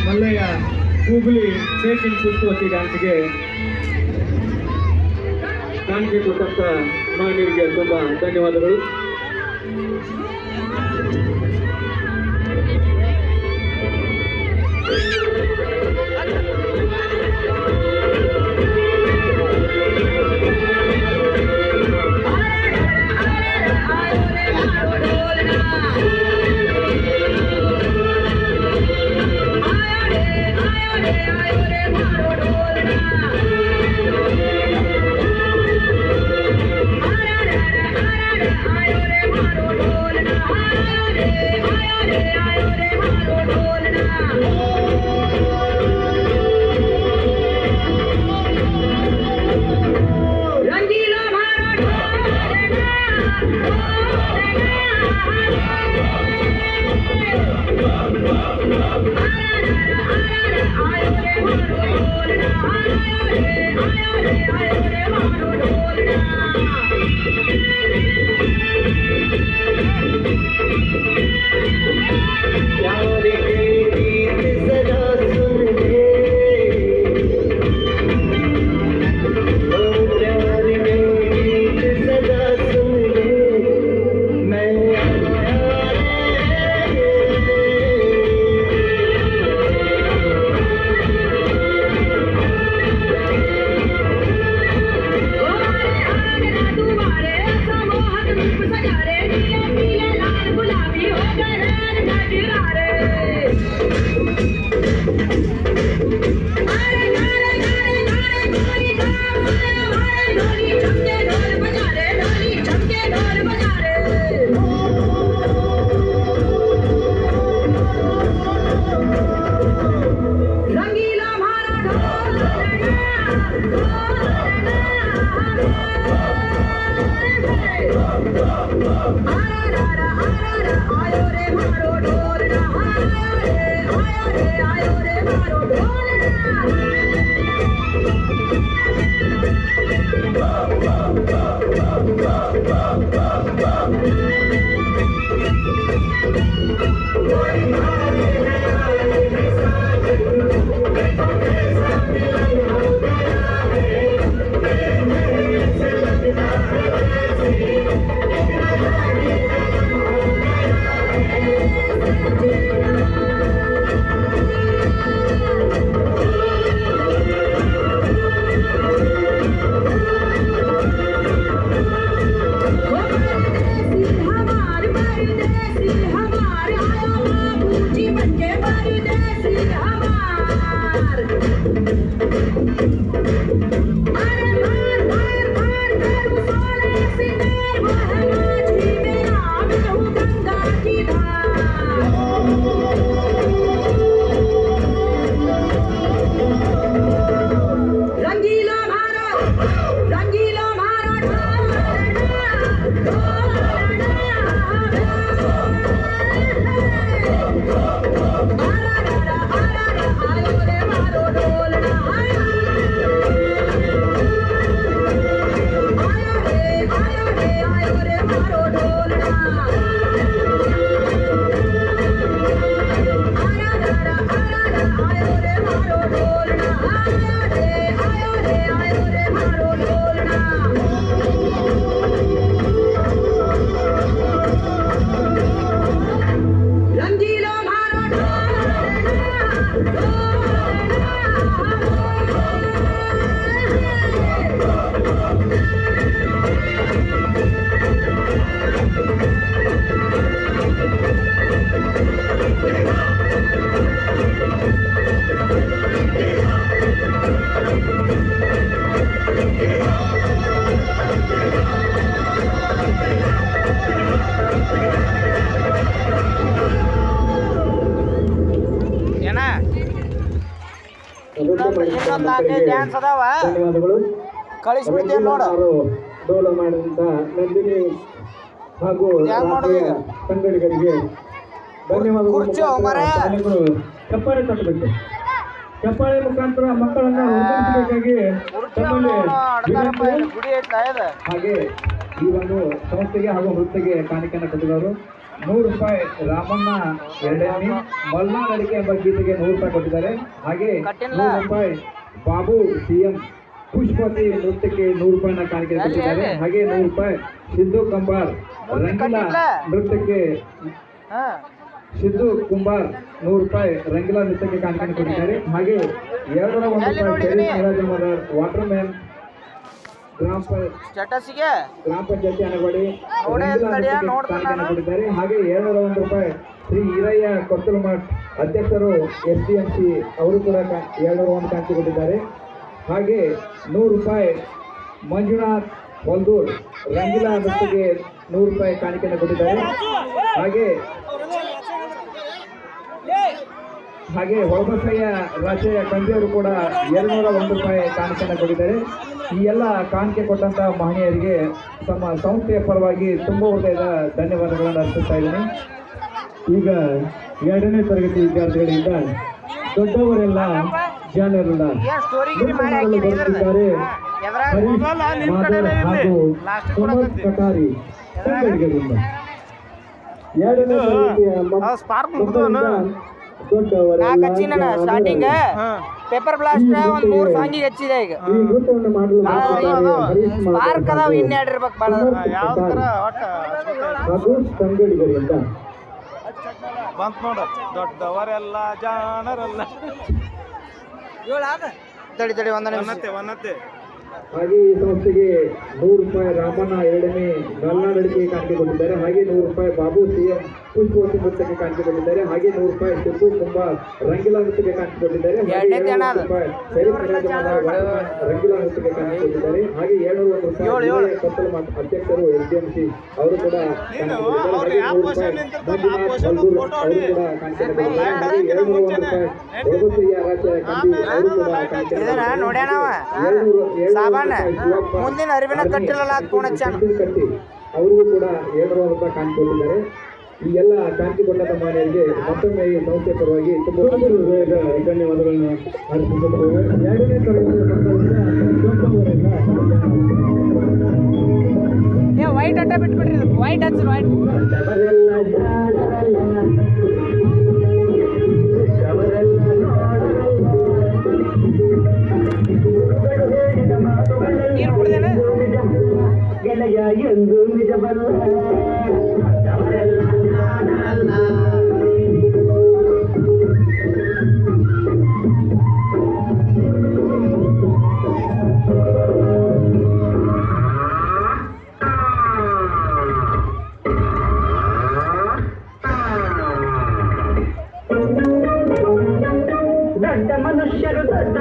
ಮಲ್ಲಯ್ಯ ಹೂಗುಳಿ ಶೇಖಿನ್ ಕುಸ್ತುವತಿ ಡ್ಯಾನ್ಸ್ಗೆ ಕಾಣಿಕೆ ಕೊಟ್ಟಂತ ಮಹನೀಯರಿಗೆ ತುಂಬಾ ಧನ್ಯವಾದಗಳು. ಧನ್ಯವಾದಗಳು. ಕಳಿಸ್ಬಿಡ್ತೇನೆ ನೋಡು. ಡೋಲ ಮಾಡಿದಂತ ನಂದಿನಿ ಹಾಗೂ ಸಂಗಡಿಗರಿಗೆ ಧನ್ಯವಾದಗಳು. ಚಪ್ಪಾಳೆ ತಟ್ಟಬೇಕು. ಚಪ್ಪಾಳೆ ಮುಖಾಂತರ ಮಕ್ಕಳನ್ನ ಉದ್ದೇಶಿಸಬೇಕಾಗಿ ಹಾಗೆ ಈ ಒಂದು ಸಂಸ್ಥೆಗೆ ಹಾಗೂ ವೃತ್ತಿಗೆ ಕಾಣಿಕೆಯನ್ನು ಕೊಟ್ಟಿದ್ದಾರೆ. ರೂಪಾಯಿ ರಾಮಣ್ಣ ಎರಡನೇ ಮಲ್ನಾಡ್ ಅಡಿಕೆ ಎಂಬ ಗೀತೆಗೆ 100 ರೂಪಾಯಿ ಕೊಟ್ಟಿದ್ದಾರೆ. ಹಾಗೆ 100 ರೂಪಾಯಿ ಬಾಬು ಸಿಎಂ ಪುಷ್ಪತಿ ನೃತ್ಯಕ್ಕೆ 100 ರೂಪಾಯಿನ ಕಾಣಿಕೆ ಕೊಟ್ಟಿದ್ದಾರೆ. ಹಾಗೆ 100 ರೂಪಾಯಿ ಸಿದ್ದು ಕಂಬಾರ್ ರಂಗಿಲಾ ನೃತ್ಯಕ್ಕೆ ಸಿದ್ದು ಕುಂಬಾರ್ 100 ರೂಪಾಯಿ ರಂಗಿಲಾ ನೃತ್ಯಕ್ಕೆ ಕಾಣಿಕೆ ಕೊಟ್ಟಿದ್ದಾರೆ. ಹಾಗೆ 201 ರೂಪಾಯಿ ವಾಟರ್ ಮ್ಯಾನ್ ಗ್ರಾಮ ಪಂಚಾಯತಿ ಅನಗವಾಡಿ ಕೊಟ್ಟಿದ್ದಾರೆ. ಹಾಗೆ 201 ರೂಪಾಯಿ ಶ್ರೀ ಈರಯ್ಯ ಕೊತ್ತಲಮಠ್ ಅಧ್ಯಕ್ಷರು SDMC ಅವರು ಕೂಡ 201 ಕಾಣಿಕೆ ಕೊಟ್ಟಿದ್ದಾರೆ. ಹಾಗೆ 100 ರೂಪಾಯಿ ಮಂಜುನಾಥ್ ಹೊಲ್ದೂರ್ ರಂಗಿಲಾ ನೃತ್ಯಕ್ಕೆ 100 ರೂಪಾಯಿ ಕಾಣಿಕೆಯನ್ನು ಕೊಟ್ಟಿದ್ದಾರೆ. ಹಾಗೆ ಹೊಳಬಸಯ್ಯ ರಾಜಯ್ಯ ಕಂದಿಯವರು ಕೂಡ 201 ರೂಪಾಯಿ ಕಾಣಿಕೆಯನ್ನು ಕೊಟ್ಟಿದ್ದಾರೆ. ಈ ಎಲ್ಲ ಕಾಣಿಕೆ ಕೊಟ್ಟಂತ ಮಹನೀಯರಿಗೆ ತಮ್ಮ ಸಂಸ್ಥೆಯ ಪರವಾಗಿ ತುಂಬ ಹೃದಯದ ಧನ್ಯವಾದಗಳನ್ನು ಅರ್ಪಿಸ್ತಾ ಇದ್ದೀನಿ. ಈಗ 2ನೇ ತರಗತಿ ವಿದ್ಯಾರ್ಥಿಗಳಿಂದ ದೊಡ್ಡವರೆಲ್ಲ ಜಾಣರಲ್ಲ ಬರುತ್ತಿದ್ದಾರೆ. ಹರೀಶ್ ಮಾಧವ್ ಹಾಗೂ ಸುಮಂತ್ ಕಟಾರಿ ಕನ್ನಡಿಗರಿಂದ 2ನೇ ತರಗತಿಯ ಸ್ಟಾರ್ಟಿಂಗ್ ಪೇಪರ್ ಬ್ಲಾಸ್ಟ್ ಒಂದ್ 3 ಸಾಂಗಿಗೆ ಹಚ್ಚಿದೆ. ಈಗ ಸ್ಪಾರ್ಕ್ ಅದಾವ ಇನ್ನೆರಡು ಇರ್ಬೇಕು ಬಾಳ ಕನ್ನಡಿಗರಿಂದ ಬಂತ್ ನೋಡ ದೊಡ್ಡವರೆಲ್ಲ ಜಾಣರಲ್ಲ. ತಡಿ ಒಂದ ನಿಮಿಷ. ಹಾಗೆ ಈ ಸಂಸ್ಥೆಗೆ 100 ರೂಪಾಯಿ ರಾಮಣ್ಣ ಎರಡನೇ ಮಲ್ನಾಡ್ ಅಡಿಕೆ ಕಾಣಿಕೆ ಕೊಟ್ಟಿದ್ದಾರೆ. ಹಾಗೆ 100 ರೂಪಾಯಿ ಬಾಬು ಸಿಎಂ ಪುಷ್ಪವತಿ ನೃತ್ಯಕ್ಕೆ ಕಾಣಿಕೆ ಕೊಟ್ಟಿದ್ದಾರೆ. ಹಾಗೆ 100 ರೂಪಾಯಿ ಸಿದ್ದು ಕುಂಬಾರ್ ರಂಗಿಲಾ ನೃತ್ಯಕ್ಕೆ ಕಾಣಿಕೆ ಕೊಟ್ಟಿದ್ದಾರೆ. ರಂಗಿಲಾ ನೃತ್ಯಕ್ಕೆ ಕಾಣಿಕೆ ಕೊಟ್ಟಿದ್ದಾರೆ. ಹಾಗೆ 201 ರೂಪಾಯಿ ಕೊತ್ತಲಮಠ್ ಅಧ್ಯಕ್ಷರು SDMC ಅವರು ಕೂಡ ಮುಂದಿನ ಅರಿವಿನ ಕಟ್ಟಿಲ್ಲ ಕಟ್ಟಿ ಅವರಿಗೂ ಕೂಡ 200 ರೂಪಾಯಿ ಕಾಣಿಕೆ ಕೊಟ್ಟಿದ್ದಾರೆ. ಈ ಎಲ್ಲ ಕಾಣಿಕೆ ಕೊಟ್ಟ ಮನೆಯವರಿಗೆ ಮತ್ತೊಮ್ಮೆ ಈ ಸಂಸ್ಥೆ ಪರವಾಗಿ ತುಂಬ ಧನ್ಯವಾದಗಳನ್ನು ಅರ್ಪಿಸುತ್ತೇವೆ. 2ನೇ ತರಗತಿಯ ವೈಟ್ ಅಡ್ಡ ಬಿಟ್ಬಿಡ್ರಿ. ವೈಟ್ ಹಚ್ಚಿರಿ. ವೈಟ್ ನೀರು ಕುಡ್ದೇನೆ ಗೆಳೆಯ ಎಂದು ನಿಜವಲ್ಲ. ದೊಡ್ಡ ಮನುಷ್ಯರು ದೊಡ್ಡ